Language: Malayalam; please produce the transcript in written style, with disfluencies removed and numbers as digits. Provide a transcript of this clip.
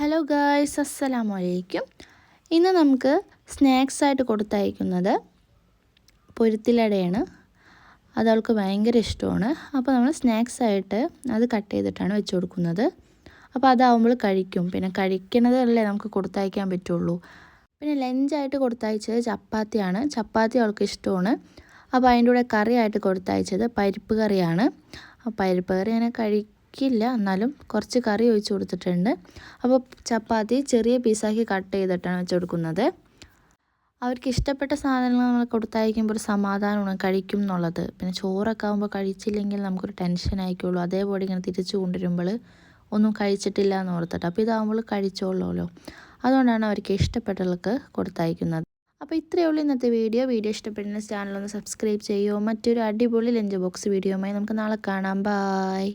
ഹലോ ഗായ്സ്, അസ്സലാമു അലൈക്കും. ഇന്ന് നമുക്ക് സ്നാക്സ് ആയിട്ട് കൊടുത്തയക്കുന്നത് പൊരുത്തിലടയാണ്. അത് അവൾക്ക് ഭയങ്കര ഇഷ്ടമാണ്. അപ്പോൾ നമ്മൾ സ്നാക്സ് ആയിട്ട് അത് കട്ട് ചെയ്തിട്ടാണ് വെച്ച് കൊടുക്കുന്നത്. അപ്പോൾ അതാവുമ്പോൾ കഴിക്കും. പിന്നെ കഴിക്കണതല്ലേ നമുക്ക് കൊടുത്തയക്കാൻ പറ്റുള്ളൂ. പിന്നെ ലഞ്ചായിട്ട് കൊടുത്തയച്ചത് ചപ്പാത്തിയാണ്. ചപ്പാത്തി അവൾക്ക് ഇഷ്ടമാണ്. അപ്പോൾ അതിൻ്റെ കൂടെ കറിയായിട്ട് കൊടുത്തയച്ചത് പരിപ്പ് കറിയാണ്. പരിപ്പ് കറി അങ്ങനെ കഴിക്കില്ല, എന്നാലും കുറച്ച് കറി ഒഴിച്ച് കൊടുത്തിട്ടുണ്ട്. അപ്പോൾ ചപ്പാത്തി ചെറിയ പീസാക്കി കട്ട് ചെയ്തിട്ടാണ് വെച്ച് കൊടുക്കുന്നത്. അവർക്ക് ഇഷ്ടപ്പെട്ട സാധനങ്ങൾ നമ്മൾ കൊടുത്തയക്കുമ്പോൾ ഒരു സമാധാനമാണ് കഴിക്കും എന്നുള്ളത്. പിന്നെ ചോറൊക്കെ ആകുമ്പോൾ കഴിച്ചില്ലെങ്കിൽ നമുക്കൊരു ടെൻഷൻ ആയിക്കുള്ളൂ. അതേപോലെ ഇങ്ങനെ തിരിച്ചു കൊണ്ടുവരുമ്പോൾ ഒന്നും കഴിച്ചിട്ടില്ല എന്ന് ഓർത്തിട്ട്. അപ്പോൾ ഇതാകുമ്പോൾ കഴിച്ചോളൂല്ലോ. അതുകൊണ്ടാണ് അവർക്ക് ഇഷ്ടപ്പെട്ടവർക്ക് കൊടുത്തയക്കുന്നത്. അപ്പോൾ ഇത്രയേ ഉള്ളൂ ഇന്നത്തെ വീഡിയോ. ഇഷ്ടപ്പെടുന്ന ചാനലൊന്ന് സബ്സ്ക്രൈബ് ചെയ്യുമോ. മറ്റൊരു അടിപൊളി ലഞ്ച് ബോക്സ് വീഡിയോയുമായി നമുക്ക് നാളെ കാണാം. ബായ്.